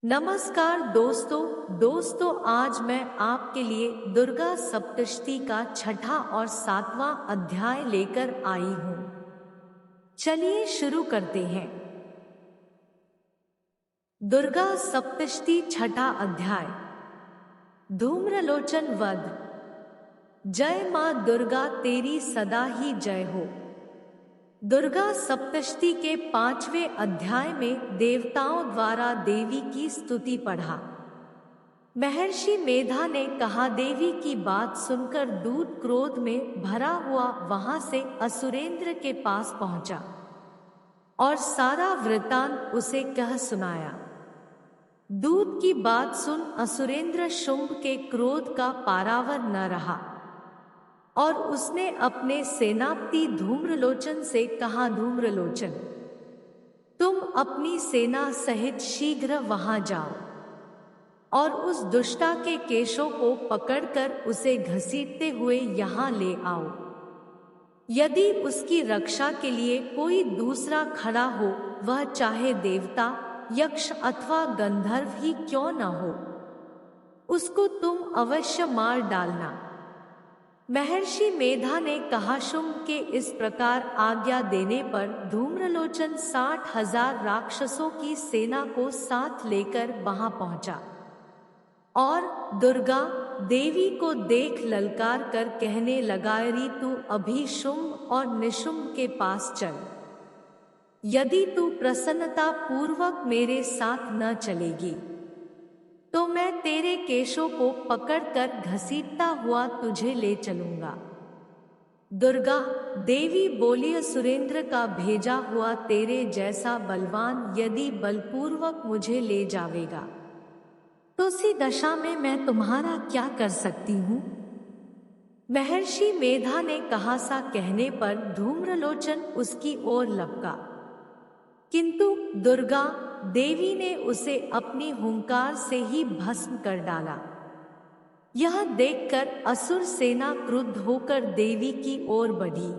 नमस्कार दोस्तों आज मैं आपके लिए दुर्गा सप्तशती का छठा और सातवां अध्याय लेकर आई हूँ। चलिए शुरू करते हैं। दुर्गा सप्तशती छठा अध्याय। धूम्रलोचन वध। जय माँ दुर्गा तेरी सदा ही जय हो। दुर्गा सप्तशती के 5वें अध्याय में देवताओं द्वारा देवी की स्तुति पढ़ा। महर्षि मेधा ने कहा, देवी की बात सुनकर दूत क्रोध में भरा हुआ वहां से असुरेंद्र के पास पहुंचा और सारा वृत्तांत उसे कह सुनाया। दूत की बात सुन असुरेंद्र शुंभ के क्रोध का पारावर न रहा और उसने अपने सेनापति धूम्रलोचन से कहा, धूम्रलोचन, तुम अपनी सेना सहित शीघ्र वहां जाओ और उस दुष्टा के केशों को पकड़कर उसे घसीटते हुए यहाँ ले आओ। यदि उसकी रक्षा के लिए कोई दूसरा खड़ा हो, वह चाहे देवता, यक्ष अथवा गंधर्व ही क्यों न हो, उसको तुम अवश्य मार डालना। महर्षि मेधा ने कहा। शुंभ के इस प्रकार आज्ञा देने पर धूम्रलोचन 60,000 राक्षसों की सेना को साथ लेकर वहां पहुंचा और दुर्गा देवी को देख ललकार कर कहने लगा, री तू अभी शुंभ और निशुंभ के पास चल। यदि तू प्रसन्नता पूर्वक मेरे साथ न चलेगी तो मैं तेरे केशों को पकड़कर घसीटता हुआ तुझे ले चलूंगा। दुर्गा देवी बोली, सुरेंद्र का भेजा हुआ तेरे जैसा बलवान यदि बलपूर्वक मुझे ले जावेगा तो उसी दशा में मैं तुम्हारा क्या कर सकती हूँ। महर्षि मेधा ने कहा। सा कहने पर धूम्रलोचन उसकी ओर लपका, किंतु दुर्गा देवी ने उसे अपनी हुंकार से ही भस्म कर डाला। यह देखकर असुर सेना क्रुद्ध होकर देवी की ओर बढ़ी,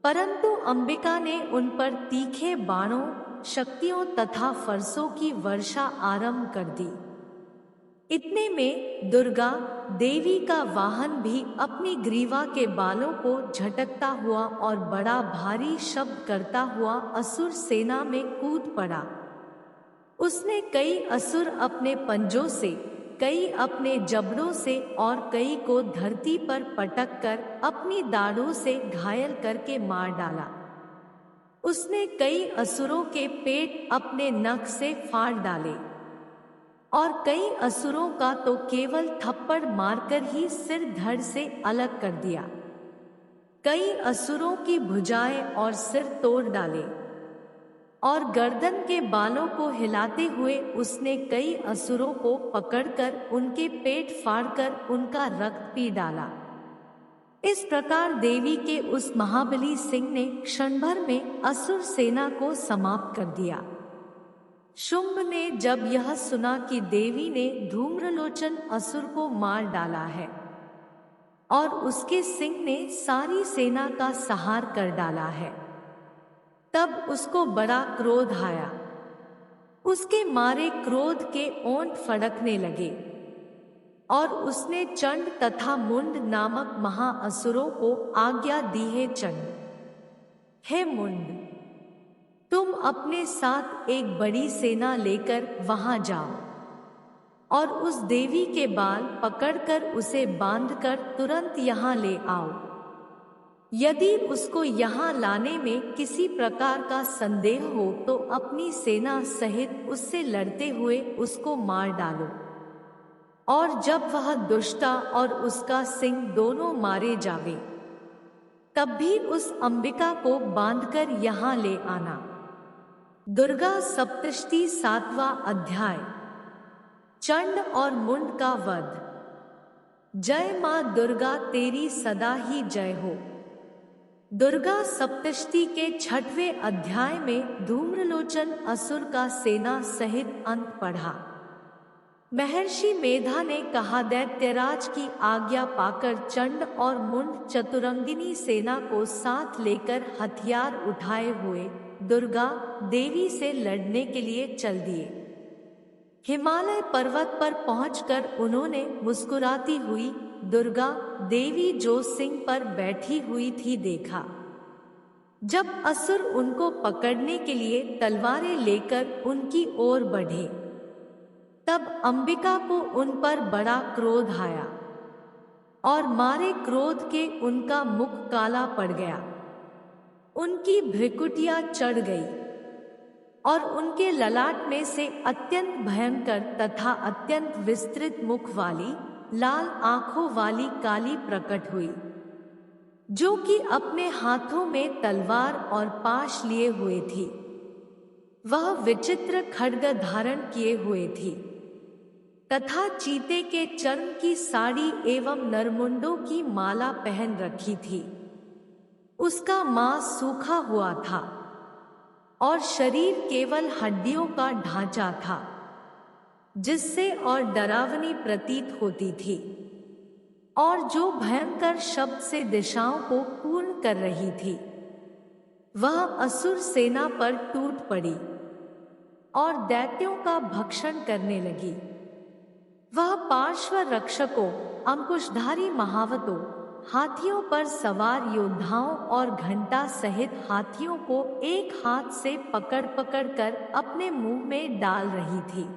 परंतु अंबिका ने उन पर तीखे बाणों, शक्तियों तथा फरसों की वर्षा आरंभ कर दी। इतने में दुर्गा देवी का वाहन भी अपनी ग्रीवा के बालों को झटकता हुआ और बड़ा भारी शब्द करता हुआ असुर सेना में कूद पड़ा। उसने कई असुर अपने पंजों से, कई अपने जबड़ों से और कई को धरती पर पटक कर अपनी दाढ़ों से घायल करके मार डाला। उसने कई असुरों के पेट अपने नख से फाड़ डाले और कई असुरों का तो केवल थप्पड़ मारकर ही सिर धड़ से अलग कर दिया। कई असुरों की भुजाएं और सिर तोड़ डाले और गर्दन के बालों को हिलाते हुए उसने कई असुरों को पकड़कर उनके पेट फाड़कर उनका रक्त पी डाला। इस प्रकार देवी के उस महाबली सिंह ने क्षणभर में असुर सेना को समाप्त कर दिया। शुंभ ने जब यह सुना कि देवी ने धूम्रलोचन असुर को मार डाला है और उसके सिंह ने सारी सेना का संहार कर डाला है, तब उसको बड़ा क्रोध आया। उसके मारे क्रोध के ओंठ फड़कने लगे और उसने चंड तथा मुंड नामक महाअसुरों को आज्ञा दी है, चंड, हे मुंड, तुम अपने साथ एक बड़ी सेना लेकर वहां जाओ और उस देवी के बाल पकड़कर उसे बांधकर तुरंत यहाँ ले आओ। यदि उसको यहाँ लाने में किसी प्रकार का संदेह हो तो अपनी सेना सहित उससे लड़ते हुए उसको मार डालो और जब वह दुष्टा और उसका सिंह दोनों मारे जावे तब भी उस अंबिका को बांधकर यहाँ ले आना। दुर्गा सप्तशती 7वां अध्याय। चंड और मुंड का वध। जय माँ दुर्गा तेरी सदा ही जय हो। दुर्गा सप्तशती के 6वें अध्याय में धूम्रलोचन असुर का सेना सहित अंत पढ़ा। महर्षि मेधा ने कहा, दैत्यराज की आज्ञा पाकर चंड और मुंड चतुरंगिनी सेना को साथ लेकर हथियार उठाए हुए दुर्गा देवी से लड़ने के लिए चल दिए। हिमालय पर्वत पर पहुंचकर उन्होंने मुस्कुराती हुई दुर्गा देवी जो सिंह पर बैठी हुई थी देखा। जब असुर उनको पकड़ने के लिए तलवारें लेकर उनकी ओर बढ़े, तब अंबिका को उन पर बड़ा क्रोध आया और मारे क्रोध के उनका मुख काला पड़ गया, उनकी भ्रिकुटियां चढ़ गई और उनके ललाट में से अत्यंत भयंकर तथा अत्यंत विस्तृत मुख वाली लाल आंखों वाली काली प्रकट हुई, जो कि अपने हाथों में तलवार और पाश लिए हुए थी। वह विचित्र खड्ग धारण किए हुए थी तथा चीते के चर्म की साड़ी एवं नरमुंडों की माला पहन रखी थी। उसका मांस सूखा हुआ था और शरीर केवल हड्डियों का ढांचा था, जिससे और डरावनी प्रतीत होती थी, और जो भयंकर शब्द से दिशाओं को पूर्ण कर रही थी। वह असुर सेना पर टूट पड़ी और दैत्यों का भक्षण करने लगी। वह पार्श्व रक्षकों, अंकुशधारी महावतों, हाथियों पर सवार योद्धाओं और घंटा सहित हाथियों को एक हाथ से पकड़ पकड़ कर अपने मुंह में डाल रही थी,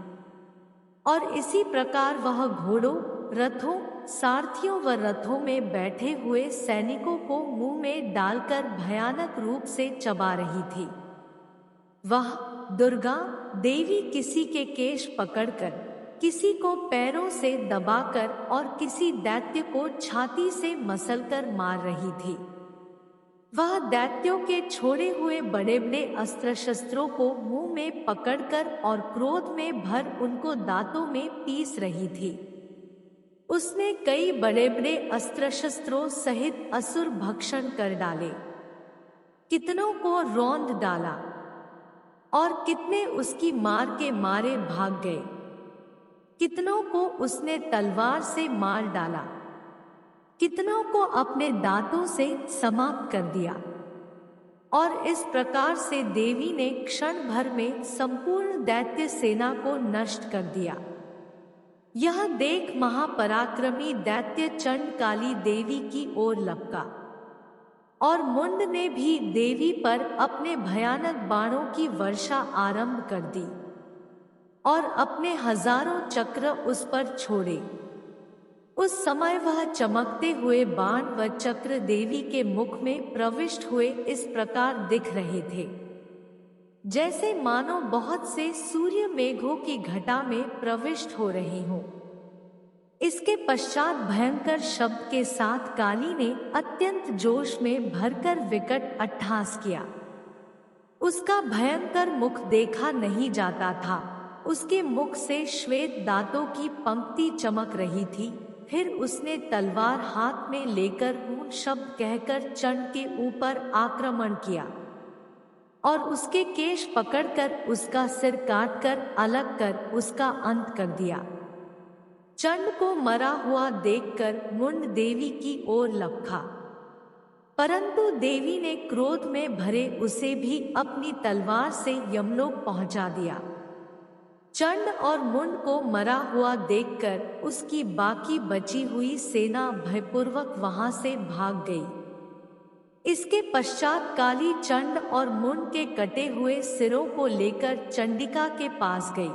और इसी प्रकार वह घोड़ों, रथों, सारथियों व रथों में बैठे हुए सैनिकों को मुंह में डालकर भयानक रूप से चबा रही थी। वह दुर्गा देवी किसी के केश पकड़कर, किसी को पैरों से दबाकर और किसी दैत्य को छाती से मसलकर मार रही थी। वह दैत्यों के छोड़े हुए बड़े बड़े अस्त्र शस्त्रों को मुंह में पकड़कर और क्रोध में भर उनको दांतों में पीस रही थी। उसने कई बड़े बड़े अस्त्र शस्त्रों सहित असुर भक्षण कर डाले, कितनों को रौंद डाला और कितने उसकी मार के मारे भाग गए। कितनों को उसने तलवार से मार डाला, कितनों को अपने दांतों से समाप्त कर दिया। और इस प्रकार से देवी ने क्षण भर में संपूर्ण दैत्य सेना को नष्ट कर दिया। यह देख महापराक्रमी दैत्य चंड काली देवी की ओर लपका, और मुंड ने भी देवी पर अपने भयानक बाणों की वर्षा आरंभ कर दी और अपने हजारों चक्र उस पर छोड़े। उस समय वह चमकते हुए बाण व चक्र देवी के मुख में प्रविष्ट हुए इस प्रकार दिख रहे थे, जैसे मानो बहुत से सूर्य मेघों की घटा में प्रविष्ट हो रहे हों। इसके पश्चात भयंकर शब्द के साथ काली ने अत्यंत जोश में भरकर विकट अट्टहास किया। उसका भयंकर मुख देखा नहीं जाता था, उसके मुख से श्वेत दांतों की पंक्ति चमक रही थी। फिर उसने तलवार हाथ में लेकर हूं शब्द कहकर चंड के ऊपर आक्रमण किया और उसके केश पकड़कर उसका सिर काटकर अलग कर उसका अंत कर दिया। चंड को मरा हुआ देखकर मुंड देवी की ओर लपका, परंतु देवी ने क्रोध में भरे उसे भी अपनी तलवार से यमलोक पहुंचा दिया। चंड और मुंड को मरा हुआ देखकर उसकी बाकी बची हुई सेना भयपूर्वक वहां से भाग गई। इसके पश्चात काली चंड और मुंड के कटे हुए सिरों को लेकर चंडिका के पास गई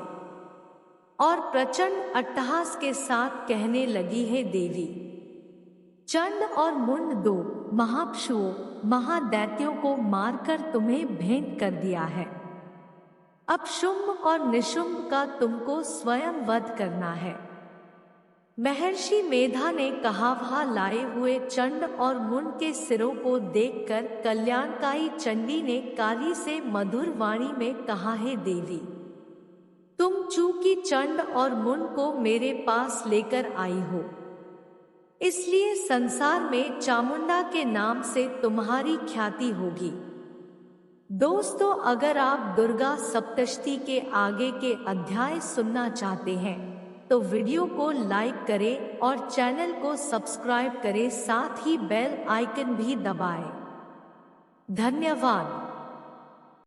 और प्रचंड अट्टहास के साथ कहने लगी, है देवी, चंड और मुंड दो महापशुओं, महादैत्यों को मारकर तुम्हें भेंट कर दिया है। अब शुंभ और निशुंभ का तुमको स्वयं वध करना है। महर्षि मेधा ने कहा। वहां लाए हुए चंड और मुंड के सिरों को देखकर कल्याणकारी चंडी ने काली से मधुर वाणी में कहा, है देवी, तुम चूंकि चंड और मुंड को मेरे पास लेकर आई हो, इसलिए संसार में चामुंडा के नाम से तुम्हारी ख्याति होगी। दोस्तों, अगर आप दुर्गा सप्तशती के आगे के अध्याय सुनना चाहते हैं तो वीडियो को लाइक करें और चैनल को सब्सक्राइब करें, साथ ही बेल आइकन भी दबाएं। धन्यवाद।